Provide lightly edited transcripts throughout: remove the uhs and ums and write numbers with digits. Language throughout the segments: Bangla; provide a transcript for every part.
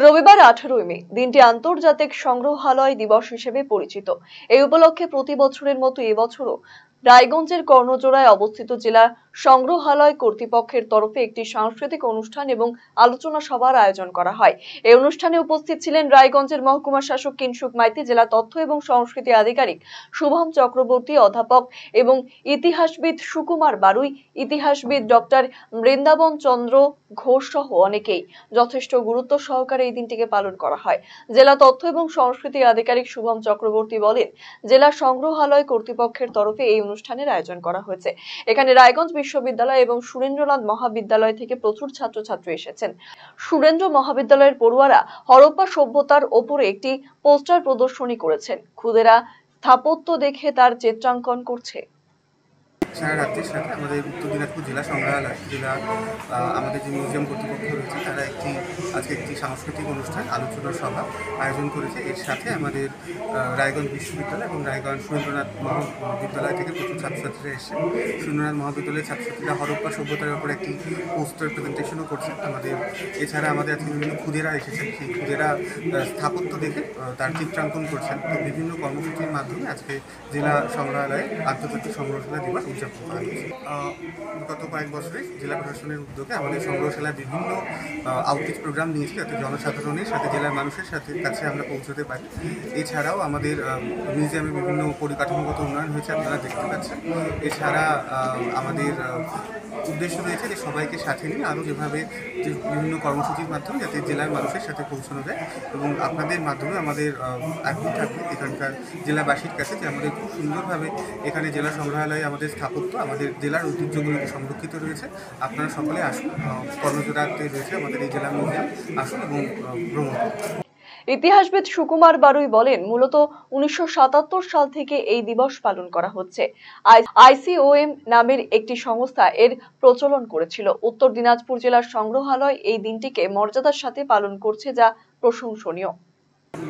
রবিবার 18 মে দিনটি আন্তর্জাতিক সংগ্রহালয় দিবস হিসেবে পরিচিত। এই উপলক্ষে প্রতি বছরের মতো এবছরও রায়গঞ্জের কর্ণজোড়ায় অবস্থিত জেলা সংগ্রহালয় কর্তৃপক্ষের তরফে একটি সাংস্কৃতিক অনুষ্ঠান এবং আলোচনা সভার আয়োজন করা হয়। এই অনুষ্ঠানে উপস্থিত ছিলেন রায়গঞ্জের মহকুমা শাসক কিনসুক মাইতি, জেলা তথ্য এবং সংস্কৃতি আধিকারিক শুভম চক্রবর্তী, অধ্যাপক এবং ইতিহাসবিদ সুকুমার বারুই, ইতিহাসবিদ ডক্টর বৃন্দাবন চন্দ্র ঘোষ সহ অনেকেই। যথেষ্ট গুরুত্ব সহকারে এই দিনটিকে পালন করা হয়। জেলা তথ্য এবং সংস্কৃতি আধিকারিক শুভম চক্রবর্তী বলেন, জেলা সংগ্রহালয় কর্তৃপক্ষের তরফে এই অনুষ্ঠানের আয়োজন করা হয়েছে। এখানে রায়গঞ্জ বিশ্ববিদ্যালয় এবং সুরেন্দ্রনাথ মহাবিদ্যালয় থেকে প্রচুর ছাত্রছাত্রী এসেছেন। সুরেন্দ্র মহাবিদ্যালয়ের পড়ুয়ারা হরপ্পা সভ্যতার ওপরে একটি পোস্টার প্রদর্শনী করেছেন। খুদেরা স্থাপত্য দেখে তার চিত্রাঙ্কন করছে। সারা রাজ্যের সাথে আমাদের উত্তর দিনাজপুর জেলা সংগ্রহালয় আমাদের যে মিউজিয়াম কর্তৃপক্ষ রয়েছে তারা আজকে একটি সাংস্কৃতিক অনুষ্ঠান আলোচনা সভা আয়োজন করেছে। এর সাথে আমাদের রায়গঞ্জ বিশ্ববিদ্যালয় এবং রায়গঞ্জ সুরেন্দ্রনাথ মহাবিদ্যালয় থেকে প্রচুর ছাত্রছাত্রীরা এসেছে। সুরেন্দ্রনাথ মহাবিদ্যালয়ের ছাত্রছাত্রীরা হরপ্পা সভ্যতার উপর একটি পোস্টার প্রেজেন্টেশনও করছে। এছাড়া আমাদের আজকে বিভিন্ন খুদেরা এসেছেন, সেই খুদেরা স্থাপত্য দেখে তার চিত্রাঙ্কন করছেন। তো বিভিন্ন কর্মসূচির মাধ্যমে আজকে জেলা সংগ্রহালয়ে আন্তর্জাতিক সংগ্রহশালা দিবস উদযাপন করা হয়েছে। গত কয়েক বছরে জেলা প্রশাসনের উদ্যোগে আমাদের সংগ্রহশালায় বিভিন্ন আউটরিচ প্রোগ্রাম নিয়েছি, যাতে জনসাধারণের সাথে জেলার মানুষের কাছে আমরা পৌঁছতে পারি। এছাড়াও আমাদের মিউজিয়ামে বিভিন্ন পরিকাঠামোগত উন্নয়ন হয়েছে, আপনারা দেখতে পাচ্ছেন। এছাড়া আমাদের উদ্দেশ্য রয়েছে যে সবাইকে সাথে নিয়ে আরও যেভাবে বিভিন্ন কর্মসূচির মাধ্যমে যাতে জেলার মানুষের সাথে পৌঁছানো যায়, এবং আপনাদের মাধ্যমে আমাদের আগ্রহ থাকবে এখানকার জেলাবাসীর কাছে যে আমাদের খুব সুন্দরভাবে এখানে জেলা সংগ্রহালয়ে আমাদের স্থাপত্য, আমাদের জেলার ঐতিহ্যগুলোকে সংরক্ষিত রয়েছে। আপনারা সকলে আসুন, কর্ণজোড়াতে রয়েছে আমাদের এই জেলা মিউজিয়াম, আসুন এবং ভ্রমণ করুন। ইতিহাসবিদ সুকুমার বারুই বলেন, মূলত 1977 সাল থেকে এই দিবস পালন করা হচ্ছে। ICOM নামের একটি সংস্থা এর প্রচলন করেছিল। উত্তর দিনাজপুর জেলার সংগ্রহালয় এই দিনটিকে মর্যাদার সাথে পালন করছে, যা প্রশংসনীয়।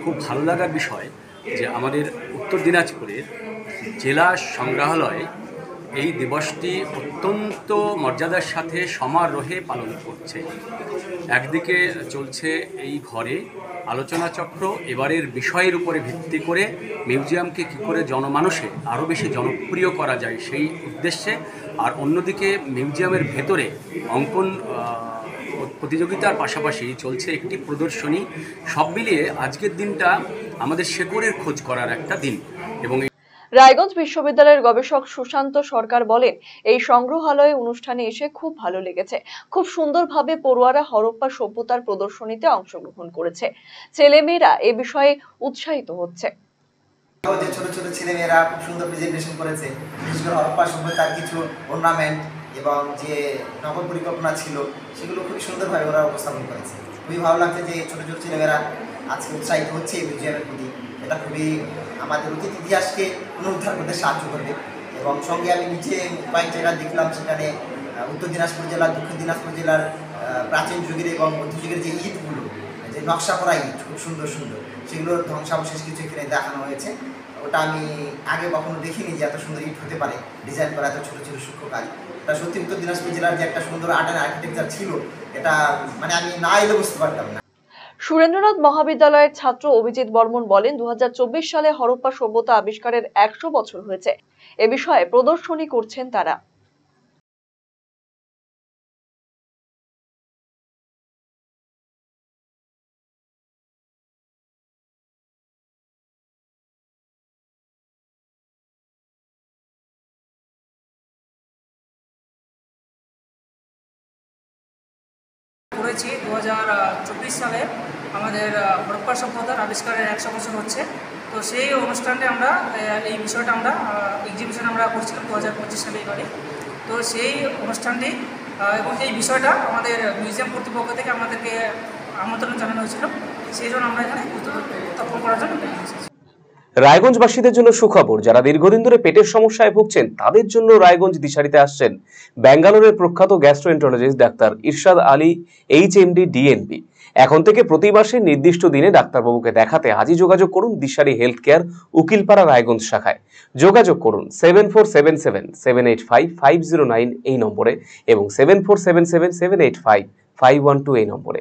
খুব ভালো লাগার বিষয় যে আমাদের উত্তর দিনাজপুরের জেলা সংগ্রহালয় এই দিবসটি অত্যন্ত মর্যাদার সাথে সমারোহে পালন করছে। একদিকে চলছে এই ঘরে আলোচনা চক্র, এবারের বিষয়ের উপরে ভিত্তি করে মিউজিয়ামকে কী করে জনমানসে আরও বেশি জনপ্রিয় করা যায় সেই উদ্দেশ্যে, আর অন্যদিকে মিউজিয়ামের ভেতরে অঙ্কন প্রতিযোগিতার পাশাপাশি চলছে একটি প্রদর্শনী। সব মিলিয়ে আজকের দিনটা আমাদের শেকড়ের খোঁজ করার একটা দিন। এবং রায়গঞ্জ বিশ্ববিদ্যালয়ের গবেষক সুশান্ত সরকার বলেন, এই সংগ্রহালয় অনুষ্ঠানে এসে খুব ভালো লেগেছে। খুব সুন্দরভাবে পড়ুয়ারা হরপ্পা সভ্যতার প্রদর্শনীতে অংশগ্রহণ করেছে। ছেলেমেয়েরা এ বিষয়ে উৎসাহিত হচ্ছে। ছোট ছোট ছেলেমেয়েরা খুব সুন্দর প্রেজেন্টেশন করেছে। বিশেষ করে হরপ্পা সভ্যতার কিছু অর্নামেন্ট এবং যে নগর পরিকল্পনা ছিল সেগুলো খুবই সুন্দরভাবে ওরা উপস্থাপন করেছে। খুবই ভালো লাগছে যে ছোট ছোট ছেলেমেয়েরা আজকে উৎসাহিত হচ্ছে এই মিউজিয়ামের প্রতি। এটা খুবই আমাদের অতীত ইতিহাসকে পুনরুদ্ধার করতে সাহায্য করবে। এবং সঙ্গে আমি নিচে কয়েক জায়গা দেখলাম, সেখানে উত্তর দিনাজপুর জেলার, দক্ষিণ দিনাজপুর জেলার প্রাচীন যুগের এবং মধ্যযুগের যে ইটগুলো, যে নকশা করা ইট খুব সুন্দর সুন্দর, সেগুলোর ধ্বংসাবশেষ কিছু এখানে দেখানো হয়েছে। ওটা আমি আগে কখনো দেখিনি যে এত সুন্দর ইট হতে পারে, ডিজাইন করা এত ছোটো ছোটো সূক্ষ্ম কাজ। এটা সত্যি উত্তর দিনাজপুর জেলার যে একটা সুন্দর আর্ট অ্যান্ড আর্কিটেকচার ছিল, এটা মানে আমি না এলে বুঝতে পারতাম না। সুরেন্দ্রনাথ মহাবিদ্যালয়ের ছাত্র অভিজিৎ বর্মন বলেন, 2024 সালে হরপ্পা সভ্যতা আবিষ্কারের 100 বছর হয়েছে। এ বিষয়ে প্রদর্শনী করছেন তারা। করেছি 2024 সালে আমাদের হরপ্পা সভ্যতার আবিষ্কারের 100 বছর হচ্ছে। তো সেই অনুষ্ঠানে আমরা এই বিষয়টা আমরা এক্সিবিশন আমরা করছিলাম 2025 সালে এবারে। তো সেই অনুষ্ঠানটি এবং এই বিষয়টা আমাদের মিউজিয়াম কর্তৃপক্ষ থেকে আমাদেরকে আমন্ত্রণ জানানো হয়েছিল, সেই জন্য আমরা এখানে উপস্থাপন করার জন্য এসেছি। রায়গঞ্জবাসীদের জন্য সুখবর, যারা দীর্ঘদিন ধরে পেটের সমস্যায় ভুগছেন তাদের জন্য রায়গঞ্জ দিশারিতে আসছেন ব্যাঙ্গালোরের প্রখ্যাত গ্যাস্ট্রোএন্টারোলজিস্ট ডাক্তার ইরশাদ আলী, HMD, DNB। এখন থেকে প্রতি মাসে নির্দিষ্ট দিনে ডাক্তারবাবুকে দেখাতে আজই যোগাযোগ করুন দিশারি হেলথ কেয়ার, উকিলপাড়া, রায়গঞ্জ শাখায়। যোগাযোগ করুন 7477785509 এই নম্বরে এবং 7477785512 এই নম্বরে।